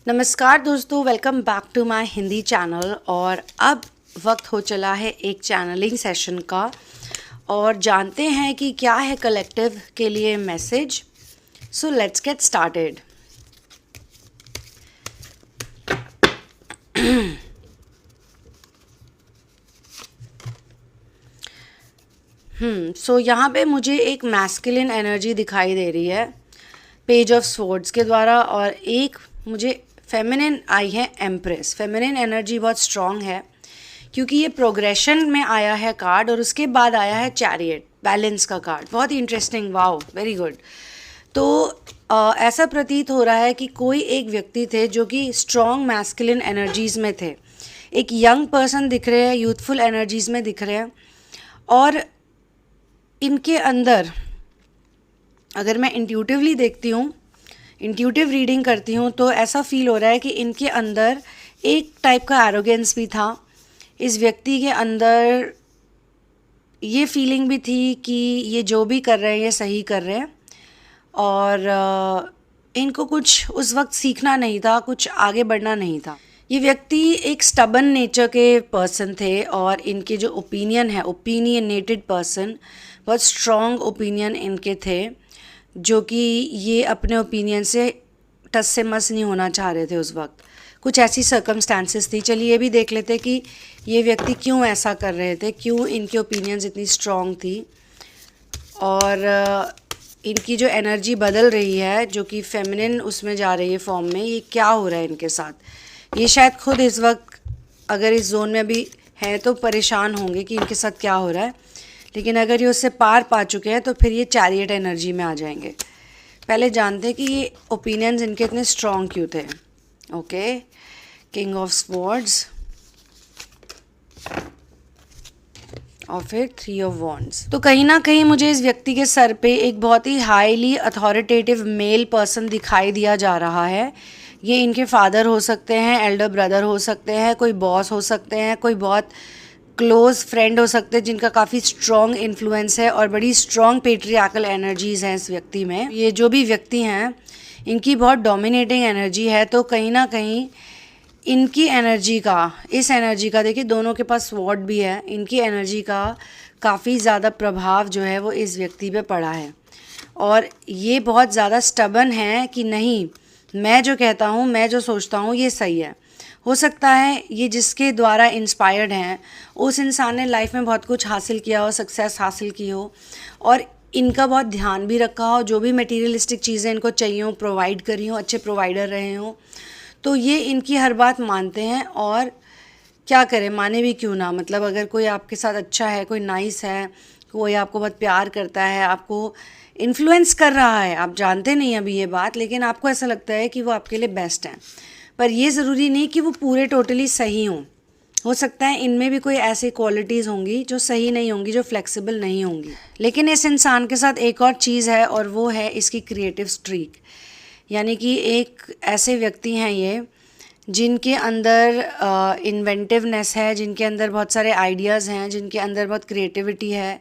नमस्कार दोस्तों, welcome back to my Hindi channel. और अब वक्त हो चला है एक चैनलिंग सेशन का और जानते हैं कि क्या है कलेक्टिव के लिए message. So let's get started. So यहाँ पे मुझे एक मैस्कुलिन एनर्जी दिखाई दे रही है पेज ऑफ स्वॉर्ड्स के द्वारा, और एक मुझे फेमिनिन आई है एम्प्रेस। फेमिनिन एनर्जी बहुत स्ट्रॉन्ग है क्योंकि ये प्रोग्रेशन में आया है कार्ड, और उसके बाद आया है चैरियट, बैलेंस का कार्ड। बहुत ही इंटरेस्टिंग, वाओ, वेरी गुड। तो ऐसा प्रतीत हो रहा है कि कोई एक व्यक्ति थे जो कि स्ट्रॉन्ग मैस्कुलिन एनर्जीज़ में थे। एक यंग पर्सन दिख रहे हैं, यूथफुल एनर्जीज़ में दिख रहे हैं, और इनके अंदर अगर मैं इंट्यूटिवली देखती हूँ, इंट्यूटिव रीडिंग करती हूँ, तो ऐसा फील हो रहा है कि इनके अंदर एक टाइप का एरोगेंस भी था। इस व्यक्ति के अंदर ये फीलिंग भी थी कि ये जो भी कर रहे हैं ये सही कर रहे हैं, और इनको कुछ उस वक्त सीखना नहीं था, कुछ आगे बढ़ना नहीं था। ये व्यक्ति एक स्टबन नेचर के पर्सन थे, और इनके जो ओपिनियन है, ओपिनियनेटेड पर्सन, बहुत स्ट्रॉन्ग ओपिनियन इनके थे, जो कि ये अपने ओपिनियन से टस से मस नहीं होना चाह रहे थे उस वक्त। कुछ ऐसी सर्कमस्टांसेस थी। चलिए ये भी देख लेते कि ये व्यक्ति क्यों ऐसा कर रहे थे, क्यों इनके ओपिनियंस इतनी स्ट्रॉन्ग थी, और इनकी जो एनर्जी बदल रही है, जो कि फेमिनिन उसमें जा रही है फॉर्म में, ये क्या हो रहा है इनके साथ। ये शायद खुद इस वक्त अगर इस जोन में भी हैं तो परेशान होंगे कि इनके साथ क्या हो रहा है, लेकिन अगर ये उससे पार पा चुके हैं तो फिर ये चैरियट एनर्जी में आ जाएंगे। पहले जानते हैं कि ये ओपिनियंस इनके इतने स्ट्रॉन्ग क्यों थे। ओके, किंग ऑफ स्वॉर्ड्स और फिर 3 ऑफ वॉन्ड्स। तो कहीं ना कहीं मुझे इस व्यक्ति के सर पे एक बहुत ही हाईली अथॉरिटेटिव मेल पर्सन दिखाई दिया जा रहा है। ये इनके फादर हो सकते हैं, एल्डर ब्रदर हो सकते हैं, कोई बॉस हो सकते हैं, कोई बहुत क्लोज फ्रेंड हो सकते हैं जिनका काफ़ी स्ट्रॉन्ग इन्फ्लुएंस है, और बड़ी स्ट्रॉन्ग पेट्रियार्कल एनर्जीज़ हैं इस व्यक्ति में। ये जो भी व्यक्ति हैं इनकी बहुत डोमिनेटिंग एनर्जी है। तो कहीं ना कहीं इनकी एनर्जी का, इस एनर्जी का, देखिए दोनों के पास स्वॉर्ड भी है, इनकी एनर्जी का काफ़ी ज़्यादा प्रभाव जो है वो इस व्यक्ति पे पड़ा है, और ये बहुत ज़्यादा स्टबन है कि नहीं, मैं जो कहता हूँ, मैं जो सोचता हूँ ये सही है। हो सकता है ये जिसके द्वारा इंस्पायर्ड हैं उस इंसान ने लाइफ में बहुत कुछ हासिल किया हो, सक्सेस हासिल की हो, और इनका बहुत ध्यान भी रखा हो, जो भी मटेरियलिस्टिक चीज़ें इनको चाहिए हो प्रोवाइड करी हो, अच्छे प्रोवाइडर रहे हों, तो ये इनकी हर बात मानते हैं। और क्या करें, माने भी क्यों ना, मतलब अगर कोई आपके साथ अच्छा है, कोई नाइस है, कोई आपको बहुत प्यार करता है, आपको इन्फ्लुएंस कर रहा है, आप जानते नहीं अभी ये बात, लेकिन आपको ऐसा लगता है कि वो आपके लिए बेस्ट है, पर ये ज़रूरी नहीं कि वो पूरे टोटली सही हों। हो सकता है इनमें भी कोई ऐसी क्वालिटीज़ होंगी जो सही नहीं होंगी, जो फ्लेक्सिबल नहीं होंगी। लेकिन इस इंसान के साथ एक और चीज़ है, और वो है इसकी क्रिएटिव स्ट्रीक। यानी कि एक ऐसे व्यक्ति हैं ये जिनके अंदर इन्वेंटिवनेस है, जिनके अंदर बहुत सारे आइडियाज़ हैं, जिनके अंदर बहुत क्रिएटिविटी है,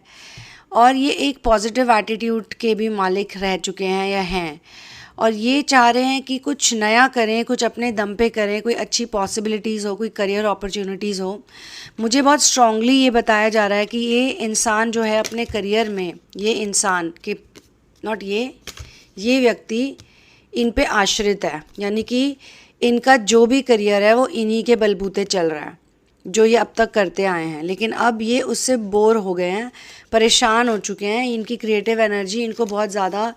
और ये एक पॉजिटिव एटीट्यूड के भी मालिक रह चुके हैं या हैं, और ये चाह रहे हैं कि कुछ नया करें, कुछ अपने दम पे करें, कोई अच्छी पॉसिबिलिटीज़ हो, कोई करियर अपॉर्चुनिटीज़ हो। मुझे बहुत स्ट्रांगली ये बताया जा रहा है कि ये इंसान जो है अपने करियर में, ये इंसान के नॉट ये व्यक्ति इन पे आश्रित है, यानी कि इनका जो भी करियर है वो इन्हीं के बलबूते चल रहा है, जो ये अब तक करते आए हैं। लेकिन अब ये उससे बोर हो गए हैं, परेशान हो चुके हैं। इनकी क्रिएटिव एनर्जी इनको बहुत ज़्यादा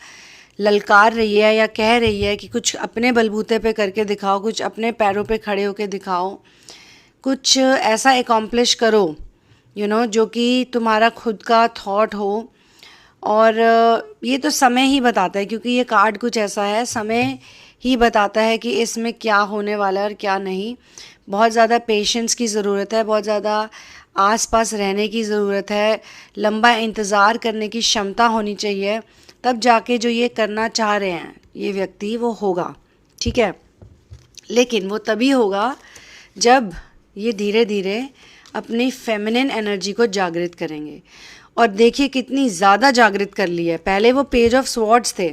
ललकार रही है, या कह रही है कि कुछ अपने बलबूते पे करके दिखाओ, कुछ अपने पैरों पे खड़े होके दिखाओ, कुछ ऐसा एकम्प्लिश करो जो कि तुम्हारा खुद का थॉट हो। और ये तो समय ही बताता है, क्योंकि ये कार्ड कुछ ऐसा है, समय ही बताता है कि इसमें क्या होने वाला है और क्या नहीं। बहुत ज़्यादा पेशेंस की ज़रूरत है, बहुत ज़्यादा आसपास रहने की ज़रूरत है, लंबा इंतज़ार करने की क्षमता होनी चाहिए, तब जाके जो ये करना चाह रहे हैं ये व्यक्ति वो होगा, ठीक है। लेकिन वो तभी होगा जब ये धीरे धीरे अपनी फेमिनिन एनर्जी को जागृत करेंगे। और देखिए कितनी ज़्यादा जागृत कर ली है। पहले वो पेज ऑफ स्वॉर्ड्स थे,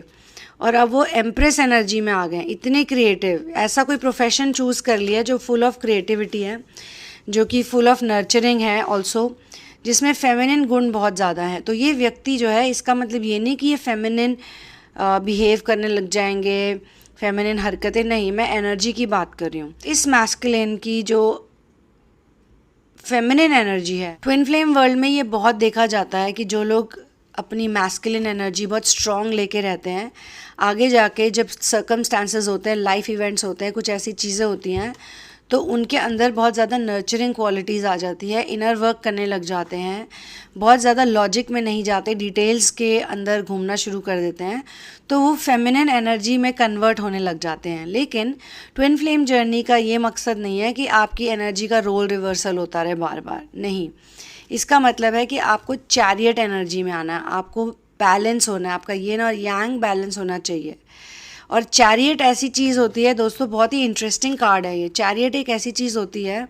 और अब वो एम्प्रेस एनर्जी में आ गए, इतने क्रिएटिव। ऐसा कोई प्रोफेशन चूज़ कर लिया जो फुल ऑफ क्रिएटिविटी है, जो कि फुल ऑफ नर्चरिंग है ऑल्सो, जिसमें फेमिनिन गुण बहुत ज़्यादा है। तो ये व्यक्ति जो है, इसका मतलब ये नहीं कि ये फेमिनिन बिहेव करने लग जाएंगे, फेमिनिन हरकतें नहीं, मैं एनर्जी की बात कर रही हूँ। इस मैस्कुलिन की जो फेमिनिन एनर्जी है, ट्विन फ्लेम वर्ल्ड में ये बहुत देखा जाता है कि जो लोग अपनी मैस्कुलिन एनर्जी बहुत स्ट्रॉन्ग लेके रहते हैं, आगे जाके जब सर्कमस्टांसेस होते हैं, लाइफ इवेंट्स होते हैं, कुछ ऐसी चीज़ें होती हैं, तो उनके अंदर बहुत ज़्यादा नर्चरिंग क्वालिटीज़ आ जाती है, इनर वर्क करने लग जाते हैं, बहुत ज़्यादा लॉजिक में नहीं जाते, डिटेल्स के अंदर घूमना शुरू कर देते हैं, तो वो फेमिनिन एनर्जी में कन्वर्ट होने लग जाते हैं। लेकिन ट्विन फ्लेम जर्नी का ये मकसद नहीं है कि आपकी एनर्जी का रोल रिवर्सल होता रहे बार बार, नहीं। इसका मतलब है कि आपको चैरियट एनर्जी में आना है, आपको बैलेंस होना है, आपका यिन और यांग बैलेंस होना चाहिए। और चैरियट ऐसी चीज़ होती है दोस्तों, बहुत ही इंटरेस्टिंग कार्ड है ये। चैरियट एक ऐसी चीज़ होती है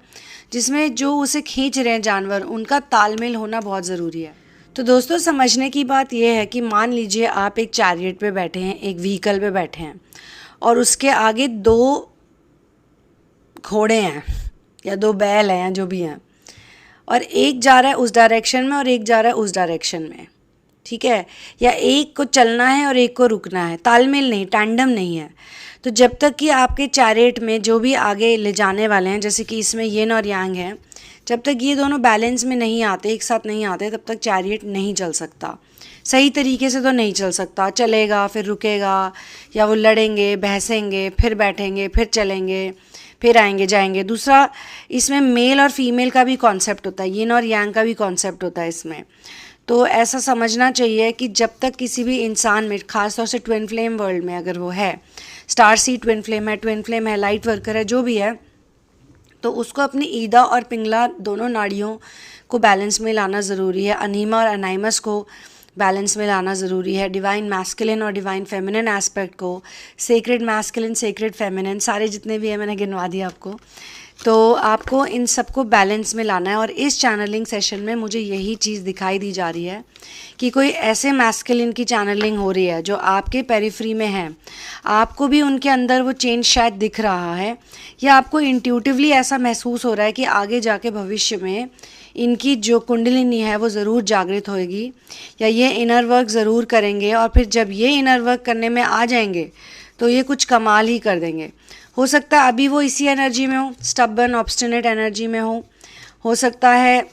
जिसमें जो उसे खींच रहे हैं जानवर, उनका तालमेल होना बहुत ज़रूरी है। तो दोस्तों समझने की बात यह है कि मान लीजिए आप एक चैरियट पे बैठे हैं, एक व्हीकल पे बैठे हैं, और उसके आगे 2 घोड़े हैं या 2 बैल हैं, जो भी हैं, और एक जा रहा है उस डायरेक्शन में और एक जा रहा है उस डायरेक्शन में, ठीक है, या एक को चलना है और एक को रुकना है, तालमेल नहीं, टैंडम नहीं है। तो जब तक कि आपके चैरियट में जो भी आगे ले जाने वाले हैं, जैसे कि इसमें यिन और यांग है, जब तक ये दोनों बैलेंस में नहीं आते, एक साथ नहीं आते, तब तक चैरियट नहीं चल सकता। सही तरीके से तो नहीं चल सकता, चलेगा फिर रुकेगा, या वो लड़ेंगे, बहसेंगे, फिर बैठेंगे, फिर चलेंगे, फिर आएंगे जाएंगे। दूसरा, इसमें मेल और फीमेल का भी कॉन्सेप्ट होता है, यिन और यांग का भी कॉन्सेप्ट होता है इसमें। तो ऐसा समझना चाहिए कि जब तक किसी भी इंसान में, ख़ासतौर से ट्विन फ्लेम वर्ल्ड में अगर वो है, स्टार सीड ट्विन फ्लेम है, लाइट वर्कर है, जो भी है, तो उसको अपनी ईदा और पिंगला दोनों नाड़ियों को बैलेंस में लाना ज़रूरी है। अनीमा और अनाइमस को बैलेंस में लाना ज़रूरी है। डिवाइन मैस्कुलिन और डिवाइन फेमिनिन एस्पेक्ट को, सेक्रेड मैस्कुलिन, सेक्रेड फेमिनिन, सारे जितने भी हैं मैंने गिनवा दिया आपको। तो आपको इन सबको बैलेंस में लाना है। और इस चैनलिंग सेशन में मुझे यही चीज़ दिखाई दी जा रही है कि कोई ऐसे मैस्कुलिन की चैनलिंग हो रही है जो आपके पेरिफ्री में है, आपको भी उनके अंदर वो चेंज शायद दिख रहा है, या आपको इंट्यूटिवली ऐसा महसूस हो रहा है कि आगे जाके भविष्य में इनकी जो कुंडलिनी है वो ज़रूर जागृत होएगी, या ये इनर वर्क ज़रूर करेंगे, और फिर जब ये इनर वर्क करने में आ जाएंगे तो ये कुछ कमाल ही कर देंगे। हो सकता है अभी वो इसी एनर्जी में हो, स्टबर्न ऑब्स्टिनेट एनर्जी में हो सकता है,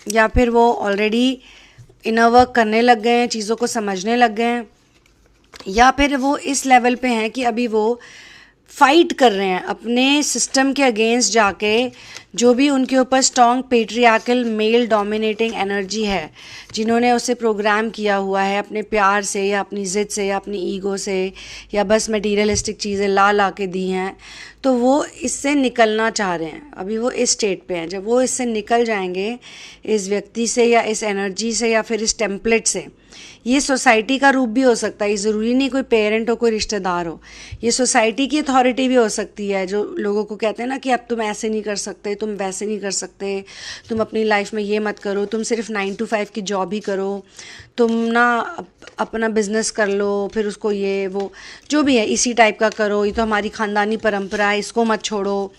या फिर वो ऑलरेडी इनर वर्क करने लग गए हैं, चीज़ों को समझने लग गए हैं, या फिर वो इस लेवल पे हैं कि अभी वो फाइट कर रहे हैं अपने सिस्टम के अगेंस्ट जाके, जो भी उनके ऊपर strong patriarchal male dominating energy है, जिन्होंने उसे प्रोग्राम किया हुआ है अपने प्यार से, या अपनी ज़िद से, या अपनी ईगो से, या बस मटीरियलिस्टिक चीज़ें ला के दी हैं, तो वो इससे निकलना चाह रहे हैं। अभी वो इस स्टेट पे हैं। जब वो इससे निकल जाएंगे, इस व्यक्ति से या इस एनर्जी से या फिर इस टेम्पलेट से, ये सोसाइटी का रूप भी हो सकता है, ये ज़रूरी नहीं कोई पेरेंट हो, कोई रिश्तेदार हो, ये सोसाइटी की अथॉरिटी भी हो सकती है, जो लोगों को कहते हैं ना कि अब तुम ऐसे नहीं कर सकते, तुम वैसे नहीं कर सकते, तुम अपनी लाइफ में ये मत करो, तुम सिर्फ 9 to 5 की जॉब ही करो, तुम ना अपना बिजनेस कर लो, फिर उसको ये वो जो भी है इसी टाइप का करो, ये तो हमारी ख़ानदानी परंपरा है, इसको मत छोड़ो।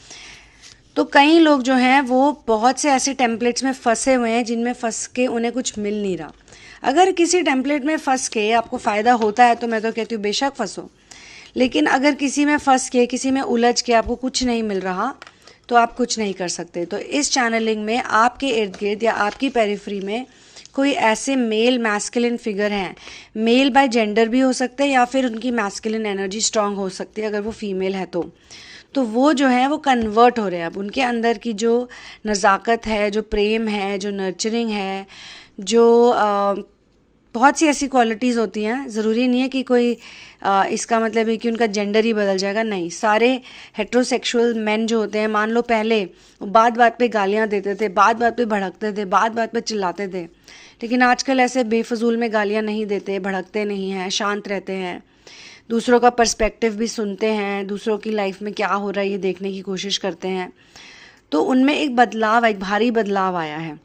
तो कई लोग जो हैं वो बहुत से ऐसे टेम्पलेट्स में फंसे हुए हैं जिनमें फंस के उन्हें कुछ मिल नहीं रहा। अगर किसी टेम्पलेट में फंस के आपको फ़ायदा होता है तो मैं तो कहती हूँ बेशक फंसो, लेकिन अगर किसी में फंस के, किसी में उलझ के आपको कुछ नहीं मिल रहा, तो आप कुछ नहीं कर सकते। तो इस चैनलिंग में आपके इर्द गिर्द या आपकी पेरिफ्री में कोई ऐसे मेल मैस्कुलिन फिगर हैं, मेल बाय जेंडर भी हो सकते हैं, या फिर उनकी मैस्कुलिन एनर्जी स्ट्रांग हो सकती है अगर वो फीमेल है तो वो जो है वो कन्वर्ट हो रहे हैं। अब उनके अंदर की जो नज़ाकत है, जो प्रेम है, जो नर्चरिंग है, जो बहुत सी ऐसी क्वालिटीज़ होती हैं, ज़रूरी नहीं है कि कोई इसका मतलब है कि उनका जेंडर ही बदल जाएगा, नहीं। सारे हेट्रोसेक्सुअल मेन जो होते हैं, मान लो पहले बात बात पे गालियाँ देते थे, बात बात पे भड़कते थे, बात बात पे चिल्लाते थे, लेकिन आजकल ऐसे बेफजूल में गालियाँ नहीं देते, भड़कते नहीं हैं, शांत रहते हैं, दूसरों का पर्सपेक्टिव भी सुनते हैं, दूसरों की लाइफ में क्या हो रहा है ये देखने की कोशिश करते हैं। तो उनमें एक बदलाव, एक भारी बदलाव आया है।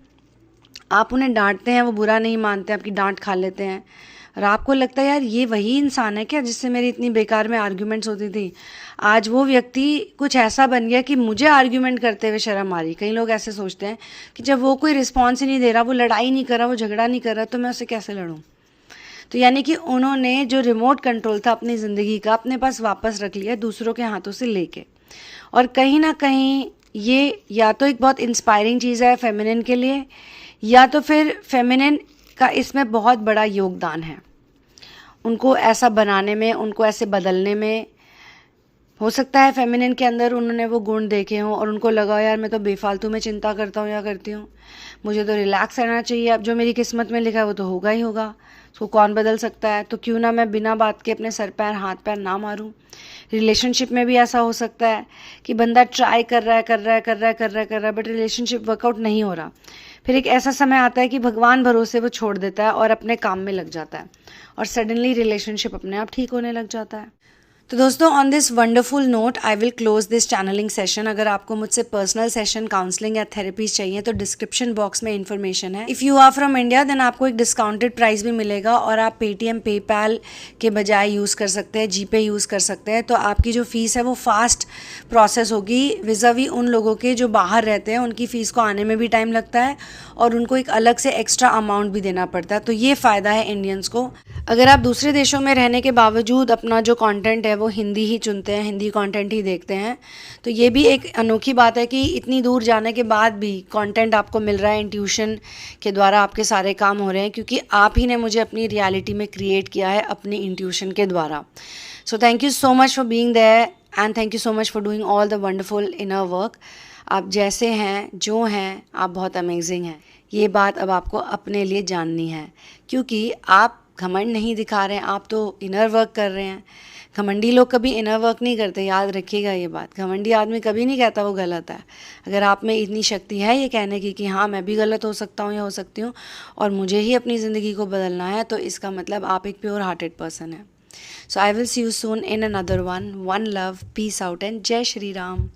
आप उन्हें डांटते हैं, वो बुरा नहीं मानते, आपकी डांट खा लेते हैं, और आपको लगता है यार ये वही इंसान है क्या जिससे मेरी इतनी बेकार में आर्ग्यूमेंट्स होती थी, आज वो व्यक्ति कुछ ऐसा बन गया कि मुझे आर्ग्यूमेंट करते हुए शर्म आ रही। कई लोग ऐसे सोचते हैं कि जब वो कोई रिस्पॉन्स ही नहीं दे रहा, वो लड़ाई नहीं कर रहा, वो झगड़ा नहीं कर रहा, तो मैं उससे कैसे लड़ूँ। तो यानी कि उन्होंने जो रिमोट कंट्रोल था अपनी ज़िंदगी का अपने पास वापस रख लिया दूसरों के हाथों से लेके। और कहीं ना कहीं ये या तो एक बहुत इंस्पायरिंग चीज़ है फेमिनिन के लिए, या तो फिर फेमिनिन का इसमें बहुत बड़ा योगदान है, उनको ऐसा बनाने में, उनको ऐसे बदलने में। हो सकता है फेमिनिन के अंदर उन्होंने वो गुण देखे हों और उनको लगा यार मैं तो बेफालतू में चिंता करता हूँ या करती हूँ, मुझे तो रिलैक्स रहना चाहिए, अब जो मेरी किस्मत में लिखा है वो तो होगा ही होगा, उसको कौन बदल सकता है, तो क्यों ना मैं बिना बात के अपने सर पैर हाथ पैर ना मारूं। रिलेशनशिप में भी ऐसा हो सकता है कि बंदा ट्राई कर रहा है बट रिलेशनशिप वर्कआउट नहीं हो रहा, फिर एक ऐसा समय आता है कि भगवान भरोसे वो छोड़ देता है और अपने काम में लग जाता है और सडनली रिलेशनशिप अपने आप ठीक होने लग जाता है। तो दोस्तों on this wonderful note I will close this channelling session. अगर आपको मुझसे पर्सनल सेशन, काउंसलिंग या थेरेपीज चाहिए तो डिस्क्रिप्शन बॉक्स में इन्फॉर्मेशन है। If you are from India then आपको एक डिस्काउंटेड प्राइस भी मिलेगा और आप पेटीएम, पेपैल के बजाय यूज़ कर सकते हैं, जीपे यूज़ कर सकते हैं। तो आपकी जो फ़ीस है वो फास्ट प्रोसेस होगी विज़ावी उन लोगों के जो बाहर रहते हैं, उनकी फ़ीस को आने में भी टाइम लगता है और उनको एक अलग से एक्स्ट्रा अमाउंट भी देना पड़ता है। तो ये फ़ायदा है इंडियंस को। अगर आप दूसरे देशों में रहने के बावजूद अपना जो कंटेंट है वो हिंदी ही चुनते हैं, हिंदी कंटेंट ही देखते हैं, तो ये भी एक अनोखी बात है कि इतनी दूर जाने के बाद भी कंटेंट आपको मिल रहा है, इंट्यूशन के द्वारा आपके सारे काम हो रहे हैं, क्योंकि आप ही ने मुझे अपनी रियलिटी में क्रिएट किया है अपनी इंट्यूशन के द्वारा। So thank you so much for being there and thank you so much for doing all the wonderful inner work. आप जैसे हैं, जो हैं, आप बहुत अमेजिंग हैं। ये बात अब आपको अपने लिए जाननी है, क्योंकि आप घमंड नहीं दिखा रहे हैं, आप तो इनर वर्क कर रहे हैं। घमंडी लोग कभी इनर वर्क नहीं करते, याद रखिएगा ये बात। घमंडी आदमी कभी नहीं कहता वो गलत है। अगर आप में इतनी शक्ति है ये कहने की कि हाँ मैं भी गलत हो सकता हूँ या हो सकती हूँ और मुझे ही अपनी ज़िंदगी को बदलना है, तो इसका मतलब आप एक प्योर हार्टेड पर्सन है। So I will see you soon in another one love, peace out and जय श्री राम।